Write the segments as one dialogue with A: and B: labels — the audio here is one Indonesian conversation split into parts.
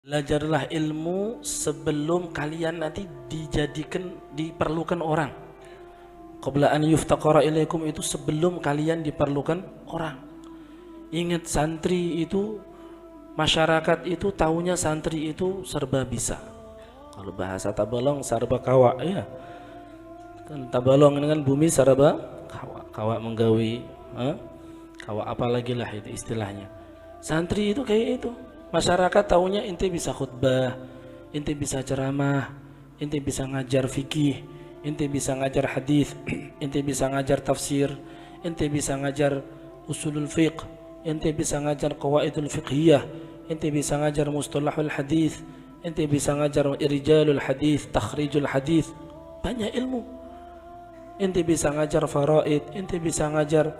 A: Belajarlah ilmu sebelum kalian nanti diperlukan orang. Qabla an yuftaqara ilaikum itu sebelum kalian diperlukan orang. Ingat, santri itu, masyarakat itu taunya santri itu serba bisa. Kalau bahasa Tabalong serba kawa ya. Tabalong dengan bumi serba kawa, kawa menggawi, kawa apalagi lah itu istilahnya. Santri itu kayak itu. Masyarakat taunya ente bisa khutbah, ente bisa ceramah, ente bisa ngajar fikih, ente bisa ngajar hadis, ente bisa ngajar tafsir, ente bisa ngajar usulul fiqh, ente bisa ngajar qawaidul fiqhiyah, ente bisa ngajar mustalahul hadis, ente bisa ngajar irjalul hadis, takhrijul hadis. Banyak ilmu. Ente bisa ngajar faraid, ente bisa ngajar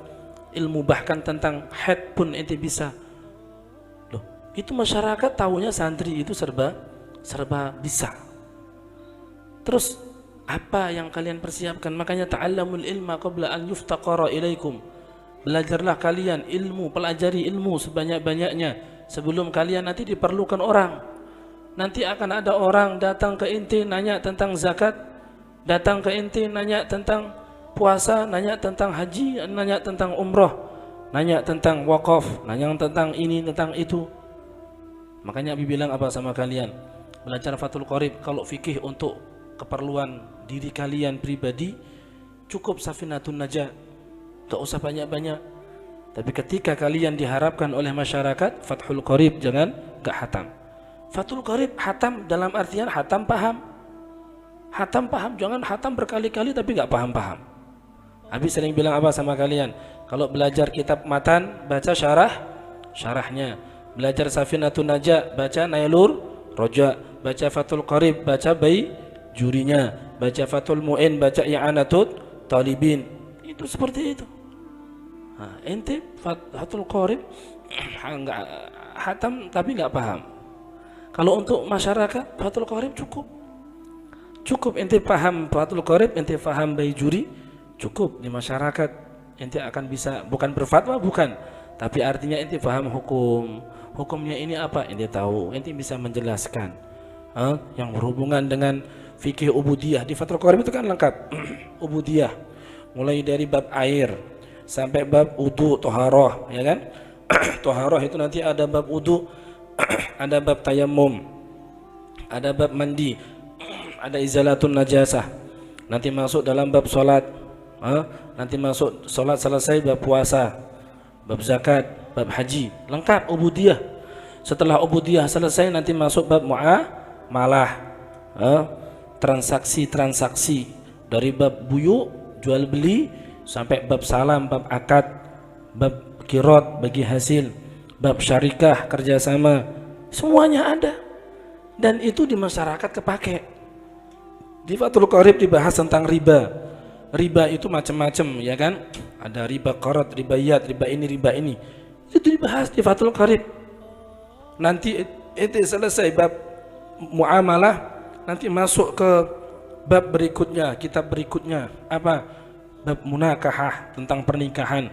A: ilmu bahkan tentang haid pun ente bisa. Itu masyarakat tahunya santri itu serba bisa. Terus apa yang kalian persiapkan? Makanya ta'allamul ilma qabla an yuftaqara ilaikum. Belajarlah kalian ilmu, pelajari ilmu sebanyak-banyaknya sebelum kalian nanti diperlukan orang. Nanti akan ada orang datang ke inti nanya tentang zakat, datang ke inti nanya tentang puasa, nanya tentang haji, nanya tentang umroh, nanya tentang wakaf, nanya tentang ini, tentang itu. Makanya Abi bilang apa sama kalian? Belajar Fathul Qorib kalau fikih untuk keperluan diri kalian pribadi cukup Safinatun Najah, tak usah banyak-banyak. Tapi ketika kalian diharapkan oleh masyarakat Fathul Qorib, jangan gak hatam. Fathul Qorib hatam dalam artian hatam paham. Hatam paham, jangan hatam berkali-kali tapi gak paham-paham. Abi sering bilang apa sama kalian? Kalau belajar kitab matan, baca syarahnya. Belajar Safinatun Najah, baca Nailur Roja. Baca Fathul Qorib, baca jurinya. Baca Fathul Mu'in, baca I'anatut Talibin. Itu seperti itu. Ente Fathul Qorib enggak hatam tapi enggak paham. Kalau untuk masyarakat Fathul Qorib cukup ente paham Fathul Qorib, ente paham juri, cukup. Di masyarakat ente akan bisa, bukan berfatwa, bukan, tapi artinya ente paham hukumnya ini apa, ente tahu, ente bisa menjelaskan yang berhubungan dengan fikih ubudiyah. Di Fathul Qorib itu kan lengkap. Ubudiyah mulai dari bab air sampai bab wudu, toharoh, ya kan. Toharoh itu nanti ada bab wudu, ada bab tayammum, ada bab mandi, ada izalatun najasah, nanti masuk dalam bab sholat, nanti masuk sholat selesai bab puasa, bab zakat, bab haji, lengkap ubudiyah. Setelah ubudiyah selesai nanti masuk bab muamalah, transaksi dari bab buyu, jual beli, sampai bab salam, bab akad, bab kirot, bagi hasil, bab syarikah, kerjasama, semuanya ada. Dan itu di masyarakat kepake. Di Fathul Qorib dibahas tentang riba. Riba itu macam-macam, ya kan? Ada riba qarad, riba yad, riba ini. Itu dibahas di Fathul Qorib. Nanti itu selesai bab muamalah, nanti masuk ke bab berikutnya, kitab berikutnya apa? Bab munakahah, tentang pernikahan.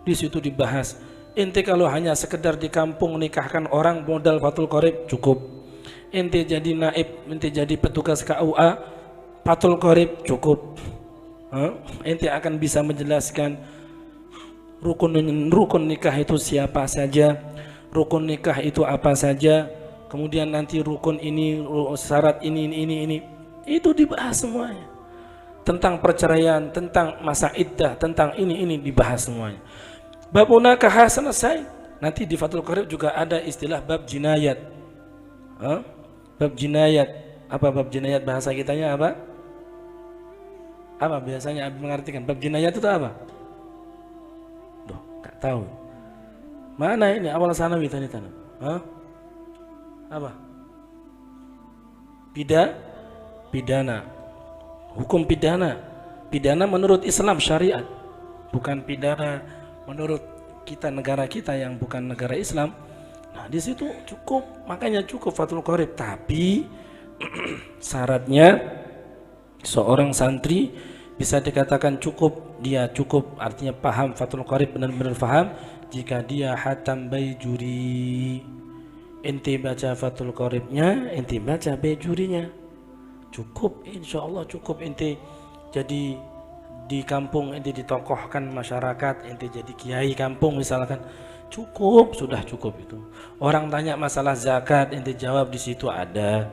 A: Di situ dibahas. Ente kalau hanya sekedar di kampung nikahkan orang, modal Fathul Qorib cukup. Ente jadi naib, ente jadi petugas KUA, Fathul Qorib cukup. Ente akan bisa menjelaskan rukun nikah itu siapa saja, rukun nikah itu apa saja, kemudian nanti rukun ini, syarat ini, itu dibahas semuanya. Tentang perceraian, tentang masa iddah, tentang ini dibahas semuanya. Bab munakahah selesai, nanti di Fathul Qorib juga ada istilah bab jinayat. Bab jinayat, apa bab jinayat bahasa kitanya apa? Apa biasanya mengartikan bab jinayat itu apa? Duh, gak tahu. Mana ini awal sanawi tadi tanam? Apa? Pidana. Hukum pidana. Pidana menurut Islam syariat, bukan pidana menurut kita, negara kita yang bukan negara Islam. Nah, di situ cukup, makanya cukup Fathul Qorib. Tapi syaratnya seorang santri bisa dikatakan cukup, dia cukup artinya paham Fathul Qorib, benar-benar paham jika dia hatam juri. Inti baca Fathul Qoribnya, inti baca bejurinya. Cukup, insya Allah cukup. Inti jadi di kampung, inti ditokohkan masyarakat, inti jadi kiai kampung misalkan, cukup, sudah cukup itu. Orang tanya masalah zakat, inti jawab di situ ada.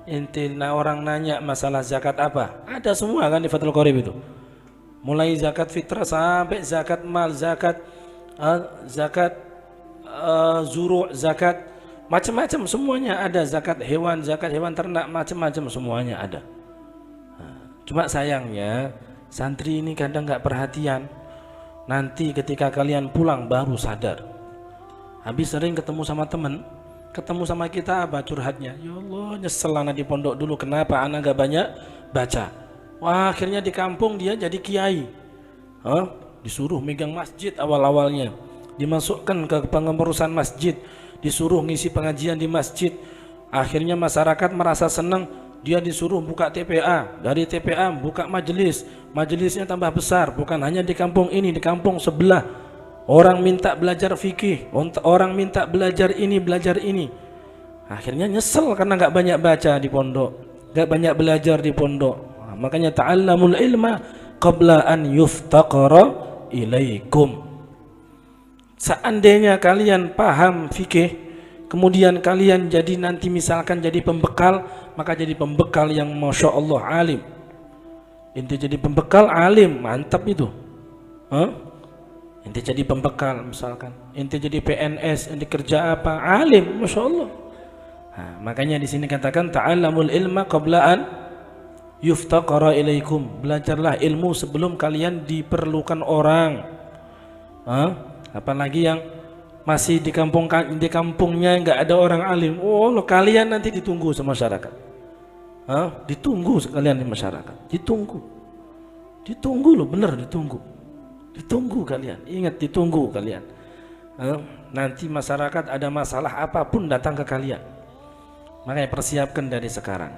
A: Inti orang nanya masalah zakat apa, ada semua kan di Fathul Qorib itu. Mulai zakat fitrah sampai zakat mal, zakat zakat zuru', zakat macam-macam semuanya ada. Zakat hewan ternak, macam-macam semuanya ada. Cuma sayangnya santri ini kadang nggak perhatian. Nanti ketika kalian pulang baru sadar. Habis sering ketemu sama teman, ketemu sama kita, apa curhatnya? Ya Allah, nyesel anak di pondok dulu, kenapa anak gak banyak baca. Wah, akhirnya di kampung dia jadi kiai. Disuruh megang masjid awal-awalnya, dimasukkan ke pengurusan masjid, disuruh ngisi pengajian di masjid. Akhirnya masyarakat merasa senang, dia disuruh buka TPA, dari TPA buka majelis, majelisnya tambah besar, bukan hanya di kampung ini, di kampung sebelah. Orang minta belajar fikih, orang minta belajar ini, belajar ini. Akhirnya nyesel karena nggak banyak baca di pondok, nggak banyak belajar di pondok. Makanya ta'allamul ilma qabla an yuftaqara ilaikum. Seandainya kalian paham fikih, kemudian kalian jadi nanti misalkan jadi pembekal, maka jadi pembekal yang masya Allah alim. Inti jadi pembekal alim, mantap itu. Inti jadi pembekal misalkan, inti jadi PNS, inti kerja apa, alim, masya Allah. Makanya di sini katakan ta'allamul ilma qabla an yuftaqara ilaikum. Belajarlah ilmu sebelum kalian diperlukan orang. Apalagi yang masih di kampungnya nggak ada orang alim. Oh, lo kalian nanti ditunggu sama masyarakat. Ditunggu sekalian di masyarakat. Ditunggu lo, bener ditunggu. Ditunggu kalian, ingat ditunggu kalian. Nanti masyarakat ada masalah apapun datang ke kalian. Makanya persiapkan dari sekarang.